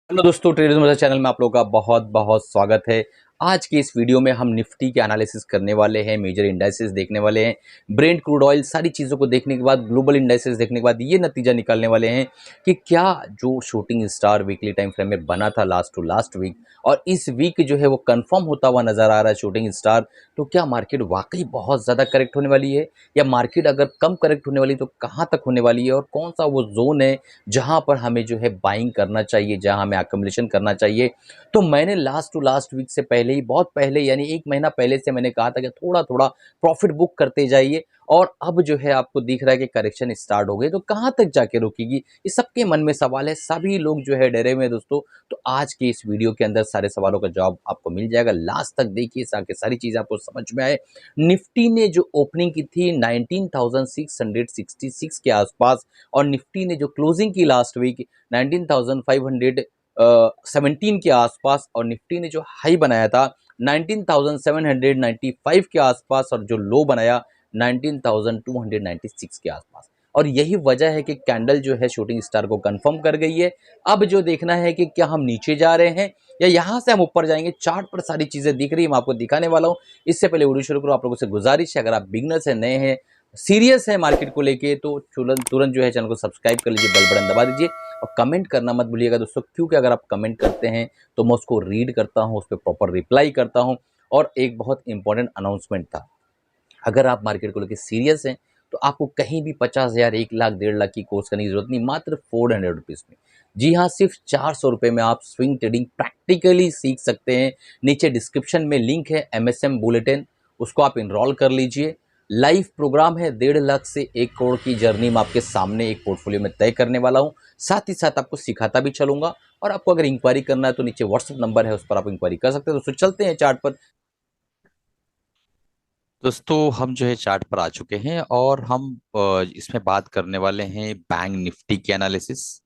Hello दोस्तों, traders मेरे channel में आप लोगों का बहुत बहुत स्वागत है। आज की इस वीडियो में हम निफ्टी के एनालिसिस करने वाले हैं, मेजर इंडाइसेस देखने वाले हैं, ब्रेंट क्रूड ऑयल, सारी चीज़ों को देखने के बाद, ग्लोबल इंडाइसेस देखने के बाद ये नतीजा निकालने वाले हैं कि क्या जो shooting star weekly time frame में बना था लास्ट टू लास्ट वीक और इस वीक जो है वो कंफर्म होता हुआ नजर आ रहा है शूटिंग स्टार, तो क्या मार्केट वाकई बहुत ज़्यादा करेक्ट होने वाली है या मार्केट अगर कम करेक्ट होने वाली तो कहाँ तक होने वाली है और कौन सा वो जोन है जहां पर हमें जो है बाइंग करना चाहिए, जहां हमें अक्यूमुलेशन करना चाहिए। तो मैंने लास्ट टू लास्ट वीक से पहले ही, बहुत पहले यानी 1 महीना पहले से मैंने कहा था कि थोड़ा-थोड़ा प्रॉफिट बुक करते जाइए और अब जो है आपको दिख रहा है कि करेक्शन स्टार्ट हो गई, तो कहाँ तक जाके रुकेगी? ये सबके मन में सवाल है, सभी लोग जो है डरे हुए हैं दोस्तों। तो आज की इस वीडियो के अंदर सारे सवालों का जवाब आपको मिल जाएगा। लास्ट तक देखिए ताकि सारी चीज़ें आपको समझ में आए। निफ्टी ने जो ओपनिंग की थी 19,666 के आसपास और निफ्टी ने जो क्लोजिंग की लास्ट वीक 19,517 के आसपास और निफ्टी ने जो हाई बनाया था 19,795 के आसपास और जो लो बनाया 19,296 के आसपास। और यही वजह है कि कैंडल जो है शूटिंग स्टार को कंफर्म कर गई है। अब जो देखना है कि क्या हम नीचे जा रहे हैं या यहां से हम ऊपर जाएंगे। चार्ट पर सारी चीजें दिख रही है, मैं आपको दिखाने वाला हूं। इससे पहले वीडियो शुरू करो, आप लोगों से गुजारिश है, अगर आप बिगनर्स हैं, नए हैं, सीरियस है मार्केट को लेके, तो तुरंत तुरंत जो है चैनल को सब्सक्राइब कर लीजिए, बेल बटन दबा दीजिए और कमेंट करना मत भूलिएगा दोस्तों, क्योंकि अगर आप कमेंट करते हैं तो मैं उसको रीड करता हूं, उस पर प्रॉपर रिप्लाई करता हूं। और एक बहुत इंपॉर्टेंट अनाउंसमेंट था, अगर आप मार्केट को लेकर सीरियस हैं तो आपको कहीं भी 50,000, 1 लाख, 1.5 लाख की कोर्स करने की जरूरत नहीं, मात्र 400 रुपीज़ में। जी हाँ, सिर्फ 400 रुपये में आप स्विंग ट्रेडिंग प्रैक्टिकली सीख सकते हैं। नीचे डिस्क्रिप्शन में लिंक है एमएसएम बुलेटिन, उसको आप इनरोल कर लीजिए। लाइव प्रोग्राम है, 1.5 लाख से 1 करोड़ की जर्नी मैं आपके सामने एक पोर्टफोलियो में तय करने वाला हूँ। साथ ही साथ आपको सिखाता भी चलूंगा और आपको अगर इंक्वायरी करना है तो नीचे व्हाट्सअप नंबर है, उस पर आप इंक्वायरी कर सकते हैं। दोस्तों चलते हैं चार्ट पर। दोस्तों हम जो है चार्ट पर आ चुके हैं और हम इसमें बात करने वाले हैं बैंक निफ्टी की एनालिसिस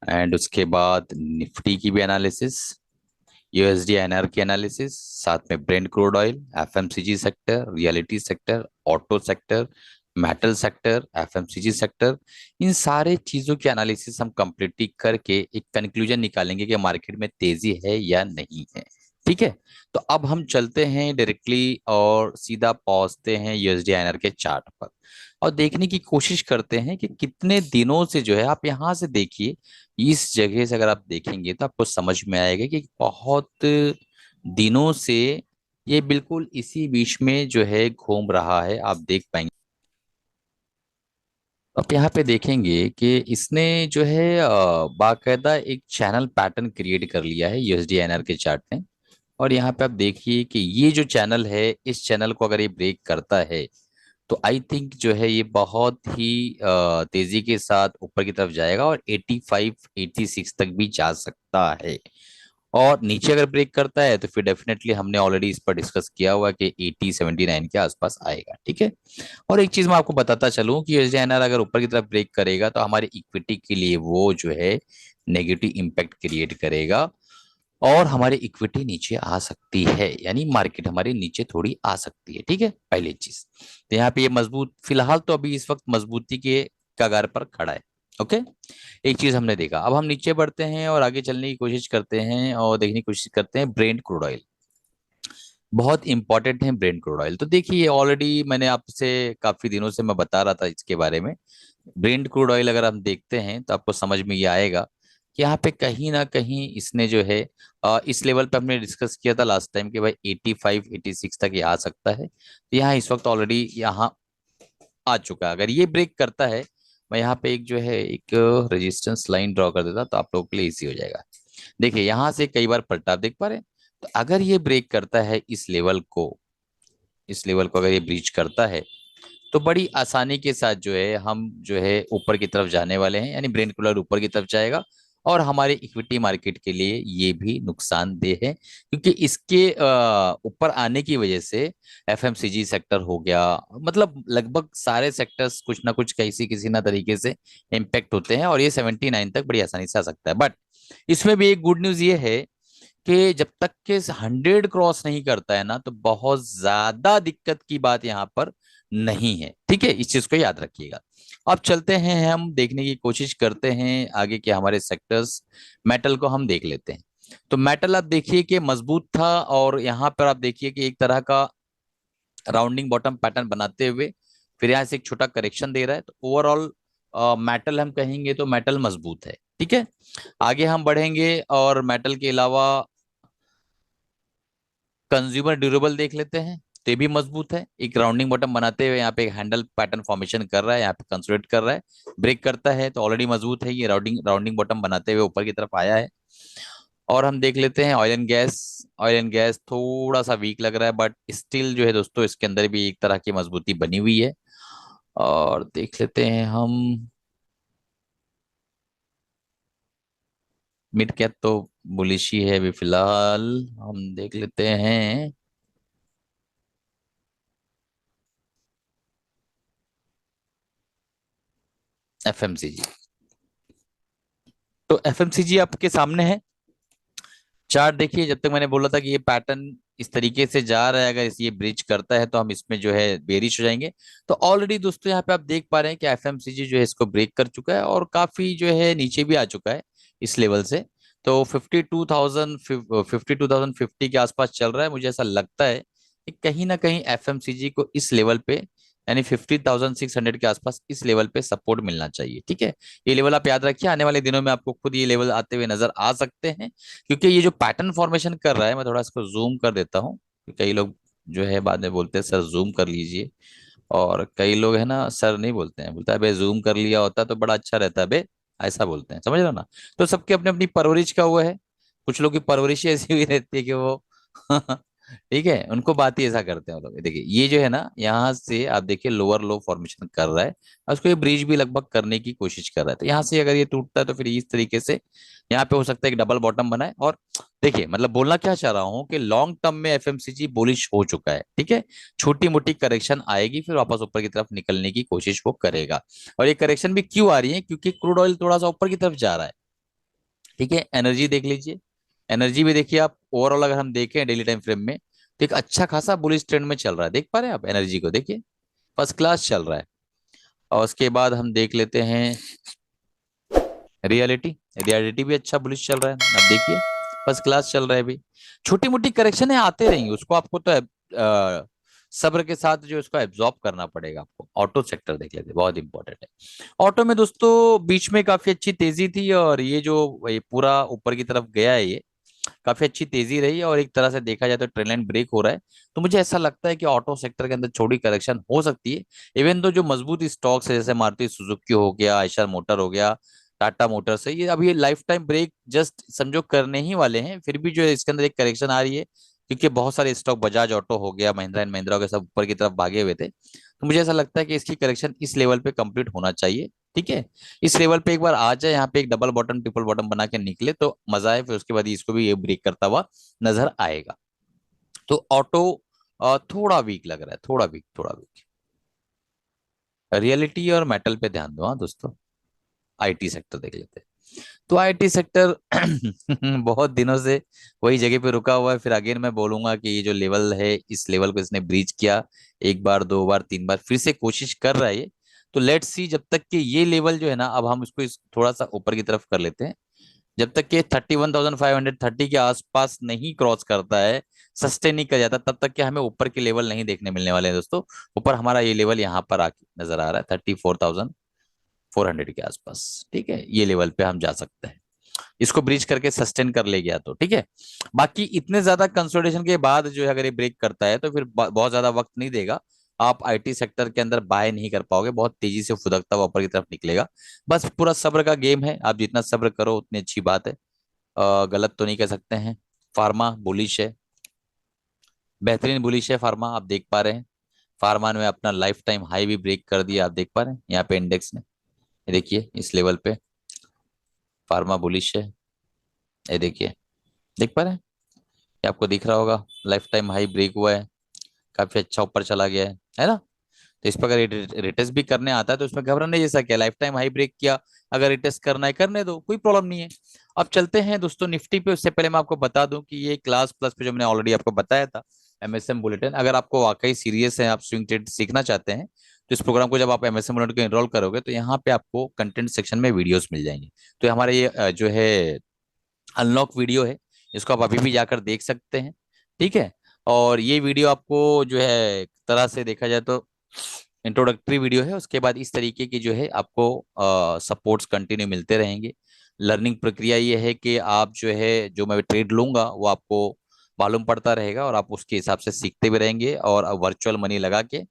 एंड उसके बाद निफ्टी की भी एनालिसिस, यूएसडी एनआर की एनालिसिस, साथ में brent crude oil, FMCG sector, realty sector, auto sector, metal sector, FMCG sector, इन सारे चीजों की एनालिसिस हम कंप्लीटली करके एक कंक्लूजन निकालेंगे कि मार्केट में तेजी है या नहीं है। ठीक है, तो अब हम चलते हैं डायरेक्टली और सीधा पहुंचते हैं यूएसडी एनआर के चार्ट पर और देखने की कोशिश करते हैं कि कितने दिनों से जो है, आप यहां से देखिए, इस जगह से अगर आप देखेंगे तो आपको समझ में आएगा कि बहुत दिनों से ये बिल्कुल इसी बीच में जो है घूम रहा है, आप देख पाएंगे। आप यहाँ पे देखेंगे कि इसने जो है बाकायदा एक चैनल पैटर्न क्रिएट कर लिया है यूएसडी एनआर के चार्ट में। और यहाँ पे आप देखिए कि ये जो चैनल है, इस चैनल को अगर ये ब्रेक करता है तो आई थिंक जो है ये बहुत ही तेजी के साथ ऊपर की तरफ जाएगा और 85 86 तक भी जा सकता है। और नीचे अगर ब्रेक करता है तो फिर डेफिनेटली हमने ऑलरेडी इस पर डिस्कस किया हुआ कि 80 79 के आसपास आएगा। ठीक है, और एक चीज मैं आपको बताता चलूं कि एसडीएनआर अगर ऊपर की तरफ ब्रेक करेगा तो हमारी इक्विटी के लिए वो जो है नेगेटिव इम्पैक्ट क्रिएट करेगा और हमारी इक्विटी नीचे आ सकती है, यानी मार्केट हमारी नीचे थोड़ी आ सकती है। ठीक है, पहली चीज तो यहाँ पे ये मजबूत, फिलहाल तो अभी इस वक्त मजबूती के कगार पर खड़ा है। ओके, एक चीज हमने देखा। अब हम नीचे बढ़ते हैं और आगे चलने की कोशिश करते हैं और देखने की कोशिश करते हैं ब्रेंट क्रूड ऑयल। बहुत इंपॉर्टेंट है ब्रेंट क्रूड ऑयल। तो देखिए, ऑलरेडी मैंने आपसे काफी दिनों से मैं बता रहा था इसके बारे में। ब्रेंट क्रूड ऑयल अगर हम देखते हैं तो आपको समझ में ये आएगा कि यहाँ पे कहीं ना कहीं इसने जो है इस लेवल पे हमने डिस्कस किया था लास्ट टाइम कि भाई 85 86 तक ये आ सकता है। तो यहाँ इस वक्त ऑलरेडी यहाँ आ चुका है। अगर ये ब्रेक करता है, मैं यहाँ पे एक जो है एक रेजिस्टेंस लाइन ड्रॉ कर देता तो आप लोगों के लिए इजी हो जाएगा। देखिए, यहाँ से कई बार पलटा आप देख पा रहे हैं। तो अगर ये ब्रेक करता है इस लेवल को, इस लेवल को अगर ये ब्रीच करता है तो बड़ी आसानी के साथ जो है हम जो है ऊपर की तरफ जाने वाले हैं, यानी ब्रेंट कूलर ऊपर की तरफ जाएगा और हमारे इक्विटी मार्केट के लिए ये भी नुकसानदेह है, क्योंकि इसके ऊपर आने की वजह से एफएमसीजी सेक्टर हो गया, मतलब लगभग सारे सेक्टर्स कुछ ना कुछ किसी ना तरीके से इम्पेक्ट होते हैं और ये 79 तक बड़ी आसानी से आ सकता है। बट इसमें भी एक गुड न्यूज ये है कि जब तक के 100 क्रॉस नहीं करता है ना, तो बहुत ज्यादा दिक्कत की बात यहाँ पर नहीं है। ठीक है, इस चीज को याद रखिएगा। अब चलते हैं, हम देखने की कोशिश करते हैं आगे के हमारे सेक्टर्स। मेटल को हम देख लेते हैं। तो मेटल आप देखिए कि मजबूत था, और यहाँ पर आप देखिए कि एक तरह का राउंडिंग बॉटम पैटर्न बनाते हुए फिर यहाँ से एक छोटा करेक्शन दे रहा है। तो ओवरऑल मेटल हम कहेंगे तो मेटल मजबूत है। ठीक है, आगे हम बढ़ेंगे और मेटल के अलावा कंज्यूमर ड्यूरेबल देख लेते हैं। तो ये भी मजबूत है, एक राउंडिंग बॉटम बनाते हुए यहाँ पे एक हैंडल पैटर्न फॉर्मेशन कर रहा है, यहाँ पे कंसोलिडेट कर रहा है, ब्रेक करता है तो ऑलरेडी मजबूत है। ये राउंडिंग राउंडिंग बॉटम बनाते हुए ऊपर की तरफ आया है। और हम देख लेते हैं oil and gas. Oil and gas थोड़ा सा वीक लग रहा है, बट स्टिल जो है दोस्तों इसके अंदर भी एक तरह की मजबूती बनी हुई है। और देख लेते हैं हम मिड कैप, तो बुलिश ही है अभी फिलहाल। हम देख लेते हैं एफएमसीजी। तो एफएमसीजी आपके सामने है। चार्ट देखिए, जब तक मैंने बोला था कि ये पैटर्न इस तरीके से जा रहा है, अगर ये ब्रिज करता है तो हम इसमें जो है बेरिश हो जाएंगे। तो ऑलरेडी दोस्तों यहाँ पे आप देख पा रहे हैं कि एफएमसीजी जो है इसको ब्रेक कर चुका है और काफी जो है नीचे भी आ चुका है इस लेवल से। तो 52,050 के आसपास चल रहा है। मुझे ऐसा लगता है कि कहीं ना कहीं एफएमसीजी को इस लेवल पे, यानी 50,600 के आसपास इस लेवल पे सपोर्ट मिलना चाहिए। ठीक है, ये लेवल आप याद रखिए, आने वाले दिनों में आपको खुद ये लेवल आते हुए नजर आ सकते हैं। क्योंकि ये जो पैटर्न फॉर्मेशन कर रहा है, मैं थोड़ा इसको जूम कर देता हूँ। कई लोग जो है बाद में बोलते हैं सर जूम कर लीजिए, और कई लोग है ना सर नहीं बोलते हैं, बोलता है बे जूम कर लिया होता तो बड़ा अच्छा रहता है बे, ऐसा बोलते हैं, समझ रहे हो ना। तो सबके अपने अपनी परवरिश का हुआ है। कुछ लोग की परवरिश ही ऐसी हुई रहती है कि वो ठीक है, उनको बात ही ऐसा करते हैं वो लोग। देखिए ये जो है ना, यहाँ से आप देखिए लोअर लो फॉर्मेशन कर रहा है, और उसको ये ब्रिज भी लगभग करने की कोशिश कर रहा है। तो यहाँ से अगर ये टूटता है तो फिर इस तरीके से यहाँ पे हो सकता है कि डबल बॉटम बनाए। और देखिए मतलब बोलना क्या चाह रहा हूँ कि लॉन्ग टर्म में एफएमसीजी बुलिश हो चुका है। ठीक है, छोटी मोटी करेक्शन आएगी, फिर वापस ऊपर की तरफ निकलने की कोशिश वो करेगा। और ये करेक्शन भी क्यों आ रही है, क्योंकि क्रूड ऑयल थोड़ा सा ऊपर की तरफ जा रहा है। ठीक है, एनर्जी देख लीजिए। एनर्जी भी देखिए आप, ओवरऑल अगर हम देखें डेली टाइम फ्रेम में तो एक अच्छा खासा बुलिश ट्रेंड में चल रहा है। देख पा रहे हैं आप, एनर्जी को देखिए, फर्स्ट क्लास चल रहा है। और उसके बाद हम देख लेते हैं रियलिटी। रियलिटी भी अच्छा बुलिश चल रहा है, अब देखिए फर्स्ट क्लास चल रहा है अभी। छोटी मोटी करेक्शन है आते रहेंगे, उसको आपको तो सब्र के साथ जो इसको एब्जॉर्ब करना पड़ेगा आपको। ऑटो सेक्टर देख लेते हैं, बहुत इंपॉर्टेंट है। ऑटो में दोस्तों बीच में काफी अच्छी तेजी थी, और ये जो ये पूरा ऊपर की तरफ गया है, ये काफी अच्छी तेजी रही है, और एक तरह से देखा जाए तो ट्रेंड लाइन ब्रेक हो रहा है। तो मुझे ऐसा लगता है कि ऑटो सेक्टर के अंदर छोटी करेक्शन हो सकती है। इवन तो जो मजबूत स्टॉक्स है जैसे मारुति सुजुकी हो गया, आयशर मोटर हो गया, टाटा मोटर्स है, ये अभी लाइफ टाइम ब्रेक जस्ट समझो करने ही वाले हैं, फिर भी जो है इसके अंदर एक करेक्शन आ रही है। क्योंकि बहुत सारे स्टॉक बजाज ऑटो हो गया, महिंद्रा एंड महिंद्रा हो गया, सब ऊपर की तरफ भागे हुए थे। तो मुझे ऐसा लगता है कि इसकी करेक्शन इस लेवल पे कंप्लीट होना चाहिए। ठीक है, इस लेवल पे एक बार आ जाए, यहाँ पे एक डबल बॉटम ट्रिपल बॉटम बना के निकले तो मजा है, फिर उसके बाद इसको भी ये ब्रेक करता हुआ नजर आएगा। तो ऑटो थोड़ा वीक लग रहा है, थोड़ा वीक, थोड़ा वीक। रियलिटी और मेटल पे ध्यान दो हाँ दोस्तों। आईटी सेक्टर देख लेते हैं। तो आईटी सेक्टर बहुत दिनों से वही जगह पे रुका हुआ है। फिर अगेन मैं बोलूंगा कि ये जो लेवल है, इस लेवल को इसने ब्रीच किया एक बार, दो बार, तीन बार, फिर से कोशिश कर रहा है ये। तो लेट्स सी, जब तक कि ये लेवल जो है ना, अब हम इसको थोड़ा सा ऊपर की तरफ कर लेते हैं। जब तक कि 31,530 के आसपास नहीं क्रॉस करता है, सस्टेन नहीं कर जाता, तब तक कि हमें ऊपर के लेवल नहीं देखने मिलने वाले हैं दोस्तों। ऊपर हमारा ये लेवल यहाँ पर आके नजर आ रहा है 34,400 के आसपास। ठीक है, ये लेवल पे हम जा सकते हैं, इसको ब्रीच करके सस्टेन कर ले गया तो ठीक है। बाकी इतने ज्यादा कंसोलिडेशन के बाद जो है अगर ये ब्रेक करता है तो फिर बहुत ज्यादा वक्त नहीं देगा। आप आईटी सेक्टर के अंदर बाय नहीं कर पाओगे, बहुत तेजी से फुदकता हुआ ऊपर की तरफ निकलेगा। बस पूरा सब्र का गेम है, आप जितना सब्र करो उतनी अच्छी बात है। गलत तो नहीं कह सकते हैं। फार्मा बुलिश है, बेहतरीन बुलिश है फार्मा, आप देख पा रहे हैं। फार्मा ने अपना लाइफ टाइम हाई भी ब्रेक कर दिया, आप देख पा रहे हैं यहाँ पे इंडेक्स ने। ये देखिए इस लेवल पे फार्मा बुलिश है, ये देखिए, देख पा रहे हैं, ये आपको दिख रहा होगा, लाइफ टाइम हाई ब्रेक हुआ है, काफी अच्छा ऊपर चला गया है ना। तो इस पर अगर रिटेस्ट भी करने आता है तो इसमें घबराने जैसा क्या, लाइफ टाइम हाई ब्रेक किया, अगर रिटेस्ट करना है करने दो, कोई प्रॉब्लम नहीं है। अब चलते हैं दोस्तों निफ्टी पे। उससे पहले मैं आपको बता दूं कि ये क्लास प्लस पे जो मैंने ऑलरेडी आपको बताया था एमएसएम बुलेटिन। अगर आपको वाकई सीरियस है, आप स्विंग ट्रेड सीखना चाहते हैं, तो इस प्रोग्राम को जब आप एमएसएम बुलेटिन को एनरोल करोगे तो यहाँ पे आपको कंटेंट सेक्शन में वीडियोस मिल जाएंगे। तो हमारे ये जो है अनलॉक वीडियो है, इसको आप अभी भी जाकर देख सकते हैं। ठीक है। और ये वीडियो आपको जो है एक तरह से देखा जाए तो इंट्रोडक्टरी वीडियो है। उसके बाद इस तरीके की जो है आपको सपोर्ट्स कंटिन्यू मिलते रहेंगे। लर्निंग प्रक्रिया ये है कि आप जो है, जो मैं ट्रेड लूंगा वो आपको मालूम पड़ता रहेगा और आप उसके हिसाब से सीखते भी रहेंगे और वर्चुअल मनी लगा के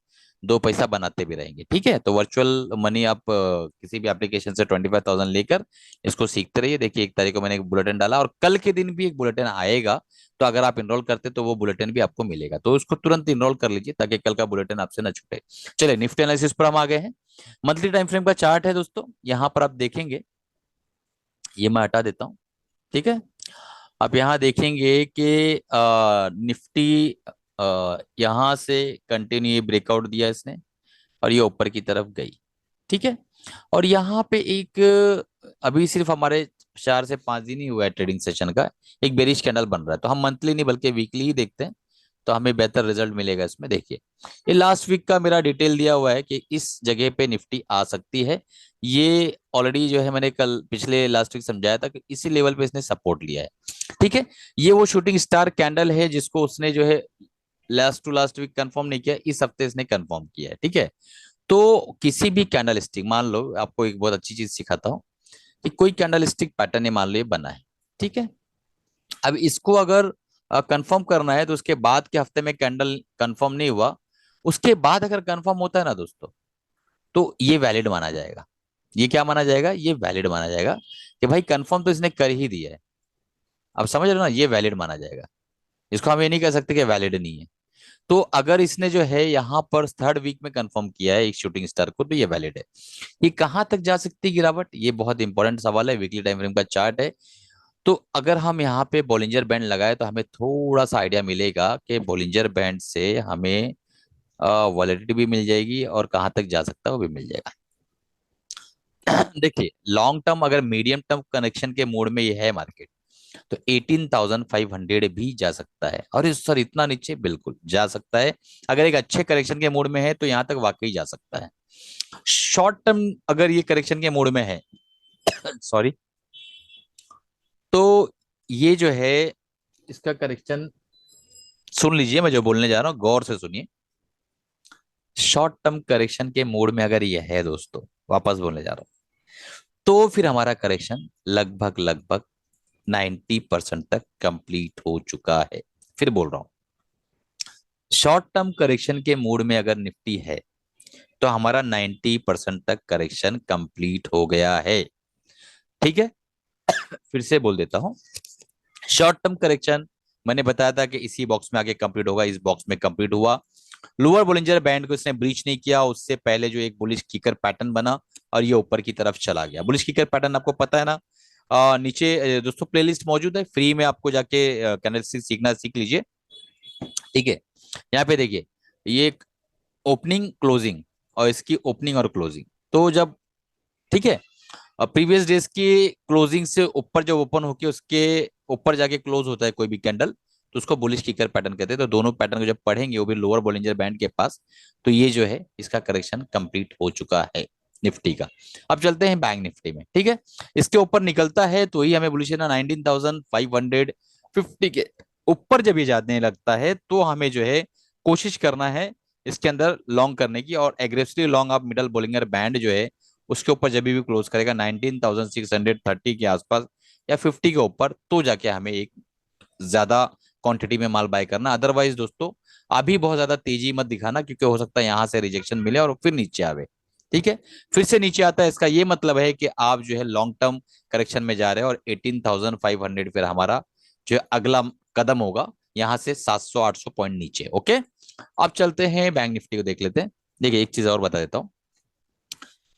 दो पैसा बनाते भी रहेंगे। ठीक है। तो वर्चुअल मनी आप किसी भी एप्लीकेशन से 25,000 लेकर इसको सीखते रहिए। देखिए 1 तारीख को मैंने एक बुलेटिन डाला और कल के दिन भी एक बुलेटिन आएगा। तो अगर आप इनरोल करते तो वो बुलेटिन भी आपको मिलेगा, तो उसको तुरंत इनरोल कर लीजिए ताकि कल का बुलेटिन आपसे ना छूटे। चलिए निफ्टी एनालिसिस पर हम आ गए हैं। मंथली टाइम फ्रेम का चार्ट है दोस्तों, यहाँ पर आप देखेंगे, ये मैं हटा देता हूँ। ठीक है। आप यहाँ देखेंगे कि निफ्टी यहाँ से कंटिन्यू ब्रेकआउट दिया इसने और ये ऊपर की तरफ गई। ठीक है। और यहाँ पे एक अभी सिर्फ हमारे 4 से 5 दिन ही हुआ है ट्रेडिंग सेशन का, एक बेरिश कैंडल बन रहा है। तो हम मंथली नहीं बल्कि वीकली ही देखते हैं, तो हमें बेहतर रिजल्ट मिलेगा इसमें। देखिए ये लास्ट वीक का मेरा डिटेल दिया हुआ है कि इस जगह पे निफ्टी आ सकती है। ये ऑलरेडी जो है मैंने कल पिछले लास्ट वीक समझाया था कि इसी लेवल पे इसने सपोर्ट लिया है। ठीक है। ये वो शूटिंग स्टार कैंडल है जिसको उसने जो है last to last week confirm नहीं किया, इस हफ्ते इसने कंफर्म किया है। ठीक है। तो किसी भी कैंडल स्टिक, मान लो आपको एक बहुत अच्छी चीज सिखाता हूँ कि कोई कैंडल स्टिक पैटर्न मान लो ये बना है। ठीक है। अब इसको अगर कंफर्म करना है तो उसके बाद के हफ्ते में कैंडल कंफर्म नहीं हुआ, उसके बाद अगर कंफर्म होता है ना दोस्तों, तो ये वैलिड माना जाएगा। ये क्या माना जाएगा? ये वैलिड माना जाएगा कि भाई कंफर्म तो इसने कर ही दिया है। अब समझ रहे हो ना, ये वैलिड माना जाएगा। इसको हम ये नहीं कह सकते कि वैलिड नहीं है। तो अगर इसने जो है यहाँ पर थर्ड वीक में कंफर्म किया है एक शूटिंग स्टार को, तो ये वैलिड है। ये कहां तक जा सकती है गिरावट, ये बहुत इंपॉर्टेंट सवाल है। वीकली टाइम फ्रेम का चार्ट है। तो अगर हम यहाँ पे बॉलिंजर बैंड लगाए तो हमें थोड़ा सा आइडिया मिलेगा कि बॉलिंजर बैंड से हमें वॉलेटिलिटी भी मिल जाएगी और कहाँ तक जा सकता है वो भी मिल जाएगा। देखिए लॉन्ग टर्म अगर मीडियम टर्म कनेक्शन के मोड में ये है मार्केट, तो 18,500 भी जा सकता है। और इस सर इतना नीचे बिल्कुल जा सकता है। अगर एक अच्छे करेक्शन के मूड में है तो यहां तक वाकई जा सकता है। शॉर्ट टर्म अगर ये करेक्शन के मूड में है सॉरी, तो ये जो है इसका करेक्शन, सुन लीजिए मैं जो बोलने जा रहा हूं गौर से सुनिए। शॉर्ट टर्म करेक्शन के मूड में अगर ये है दोस्तों, वापस बोलने जा रहा हूं, तो फिर हमारा करेक्शन लगभग लगभग 90% तक कंप्लीट हो चुका है। फिर बोल रहा हूं, शॉर्ट टर्म करेक्शन के मूड में अगर निफ्टी है तो हमारा 90% तक करेक्शन कंप्लीट हो गया है। ठीक है। फिर से बोल देता हूं, शॉर्ट टर्म करेक्शन मैंने बताया था कि इसी बॉक्स में आके कंप्लीट होगा, इस बॉक्स में कंप्लीट हुआ। लोअर बोलिंजर बैंड को इसने ब्रीच नहीं किया, उससे पहले जो एक बुलिश किकर पैटर्न बना और ये ऊपर की तरफ चला गया। बुलिश किकर पैटर्न आपको पता है ना। नीचे दोस्तों प्लेलिस्ट मौजूद है, फ्री में आपको जाके कैंडल सीखना सीख लीजिए। ठीक है। यहाँ पे देखिए ये ओपनिंग क्लोजिंग और इसकी ओपनिंग और क्लोजिंग, तो जब, ठीक है, प्रीवियस डेज की क्लोजिंग से ऊपर जब ओपन होके उसके ऊपर जाके क्लोज होता है कोई भी कैंडल, तो उसको बुलिश किकर पैटर्न कहते हैं। तो दोनों पैटर्न को जब पढ़ेंगे वो भी लोअर बॉलिंजर बैंड के पास, तो ये जो है इसका करेक्शन कंप्लीट हो चुका है निफ्टी का। अब चलते हैं बैंक निफ्टी में। ठीक है। इसके ऊपर निकलता है तो ही हमें बुलिश है ना, 19,550 के ऊपर जब ये जाने लगता है तो हमें जो है कोशिश करना है इसके अंदर लॉन्ग करने की। और एग्रेसिवली लॉन्ग आप मिडल बॉलिंगर बैंड जो है उसके ऊपर जब भी क्लोज करेगा 19,630 के आसपास या 50 के ऊपर, तो जाके हमें एक ज्यादा क्वांटिटी में माल बाय करना। अदरवाइज दोस्तों अभी बहुत ज्यादा तेजी मत दिखाना, क्योंकि हो सकता है यहां से रिजेक्शन मिले और फिर नीचे आवे। ठीक है। फिर से नीचे आता है, इसका ये मतलब है कि आप जो है लॉन्ग टर्म करेक्शन में जा रहे हैं और 18,500 फिर हमारा जो अगला कदम होगा यहां से 700-800 पॉइंट नीचे। ओके। अब चलते हैं बैंक निफ्टी को देख लेते हैं। देखिए एक चीज और बता देता हूँ,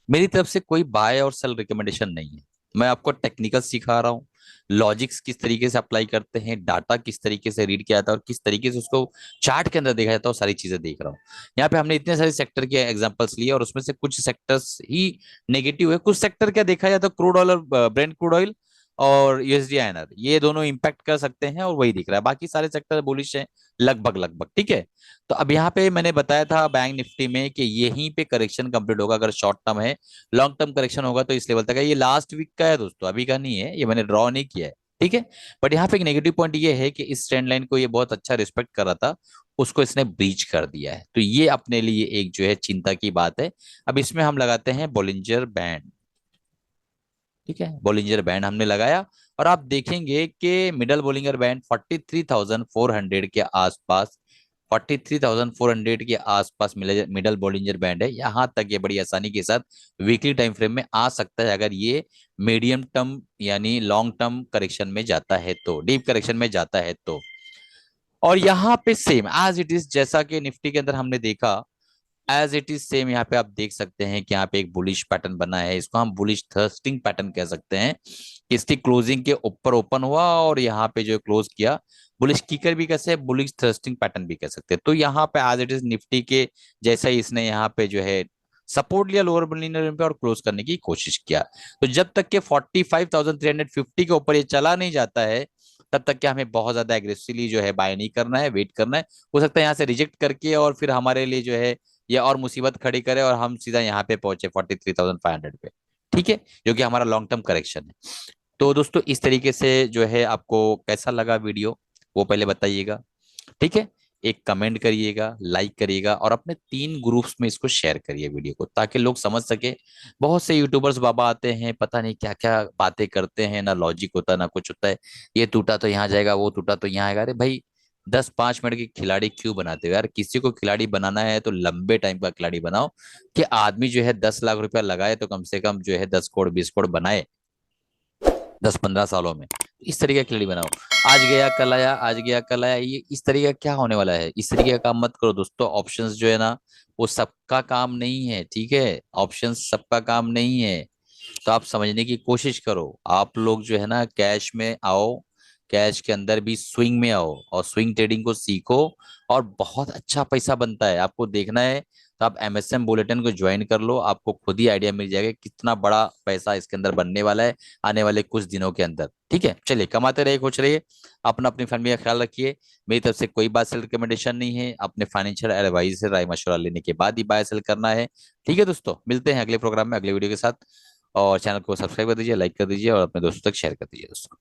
मेरी तरफ से कोई बाय और सेल रिकमेंडेशन नहीं है। मैं आपको टेक्निकल सिखा रहा हूँ, लॉजिक्स किस तरीके से अप्लाई करते हैं, डाटा किस तरीके से रीड किया जाता है और किस तरीके से उसको चार्ट के अंदर देखा जाता है, वो सारी चीजें देख रहा हूँ। यहाँ पे हमने इतने सारे सेक्टर के एग्जांपल्स लिए और उसमें से कुछ सेक्टर्स ही नेगेटिव है, कुछ सेक्टर क्या देखा जाए तो क्रूड ऑयल और ब्रेंट क्रूड ऑयल और यूएसडी आईएनआर, ये दोनों इंपैक्ट कर सकते हैं और वही दिख रहा है, बाकी सारे सेक्टर बुलिश हैं लगभग लगभग। ठीक है, तो अब यहाँ पे मैंने बताया था बैंक निफ्टी में कि यहीं पे करेक्शन कंप्लीट होगा अगर शॉर्ट टर्म है। लॉन्ग टर्म करेक्शन होगा तो इस लेवल तक है। ये लास्ट वीक का है दोस्तों, अभी का नहीं है, ये मैंने ड्रॉ नहीं किया है। ठीक है, बट यहाँ पे एक नेगेटिव पॉइंट ये है कि इस ट्रेंड लाइन को ये बहुत अच्छा रिस्पेक्ट कर रहा था, उसको इसने ब्रीच कर दिया है, तो ये अपने लिए एक जो है चिंता की बात है। अब इसमें हम लगाते हैं बॉलिंजर बैंड। ठीक है, बॉलिंजर बैंड हमने लगाया, और आप देखेंगे कि मिडल बॉलिंगर बैंड 43,400 के आसपास, 43,400 के आसपास मिडल बॉलिंजर बैंड है। यहां तक ये बड़ी आसानी के साथ वीकली टाइम फ्रेम में आ सकता है अगर ये मीडियम टर्म यानी लॉन्ग टर्म करेक्शन में जाता है, तो डीप करेक्शन में जाता है तो। और यहाँ पे सेम एज इट इज, जैसा कि निफ्टी के अंदर हमने देखा, एज इट इज सेम यहाँ पे आप देख सकते हैं कि यहाँ पे एक बुलिश पैटर्न बना है, इसको हम बुलिश थर्स्टिंग पैटर्न कह सकते हैं। इसकी क्लोजिंग के ऊपर ओपन हुआ और यहाँ पे जो क्लोज किया, बुलिश किकर भी कैसे, बुलिश थर्स्टिंग पैटर्न भी कह सकते हैं। तो यहाँ पे एज इट इज निफ्टी के जैसा ही इसने यहाँ पे जो है सपोर्ट लिया लोअर लिनियर पे और क्लोज करने की कोशिश किया। तो जब तक के 45,350 के ऊपर ये चला नहीं जाता है, तब तक के हमें बहुत ज्यादा एग्रेसिवली जो है बाय नहीं करना है, वेट करना है। हो सकता है यहाँ से रिजेक्ट करके और फिर हमारे लिए जो है या और मुसीबत खड़ी करे और हम सीधा यहाँ पे पहुंचे 43,500 पे। ठीक है, जो कि हमारा लॉन्ग टर्म करेक्शन है। तो दोस्तों इस तरीके से जो है आपको कैसा लगा वीडियो, वो पहले बताइएगा। ठीक है, एक कमेंट करिएगा, लाइक करिएगा, और अपने 3 ग्रुप्स में इसको शेयर करिए वीडियो को, ताकि लोग समझ सके। बहुत से यूट्यूबर्स बाबा आते हैं, पता नहीं क्या क्या बातें करते हैं, ना लॉजिक होता ना कुछ होता है। ये टूटा तो यहाँ जाएगा, वो टूटा तो यहाँ आएगा। अरे भाई, 10-5 मिनट के खिलाड़ी क्यों बनाते हो यार? किसी को खिलाड़ी बनाना है तो लंबे टाइम का खिलाड़ी बनाओ, कि आदमी जो है 10 लाख रुपया लगाए तो कम से कम जो है 10 करोड़ 20 करोड़ बनाए 10-15 सालों में। इस तरीके का खिलाड़ी बनाओ। आज गया कल आया, आज गया कल आया, ये इस तरीके का क्या होने वाला है? इस तरीके का काम मत करो दोस्तों। ऑप्शंस जो है ना, वो सबका काम नहीं है। ठीक है, ऑप्शंस सबका काम नहीं है, तो आप समझने की कोशिश करो। आप लोग जो है ना कैश में आओ, कैश के अंदर भी स्विंग में आओ और स्विंग ट्रेडिंग को सीखो, और बहुत अच्छा पैसा बनता है। आपको देखना है तो आप एमएसएम बुलेटिन को ज्वाइन कर लो, आपको खुद ही आइडिया मिल जाएगा कितना बड़ा पैसा इसके अंदर बनने वाला है आने वाले कुछ दिनों के अंदर। ठीक है, चलिए, कमाते रहिए, खुश रहिए, अपना अपनी फैमिली का ख्याल रखिए। मेरी तरफ से कोई बात सेल रिकमेंडेशन नहीं है, अपने फाइनेंशियल एडवाइस से राय मशवरा लेने के बाद ही बाय सेल करना है। ठीक है दोस्तों, मिलते हैं अगले प्रोग्राम में अगले वीडियो के साथ। और चैनल को सब्सक्राइब कर दीजिए, लाइक कर दीजिए और अपने दोस्तों तक शेयर कर दीजिए दोस्तों।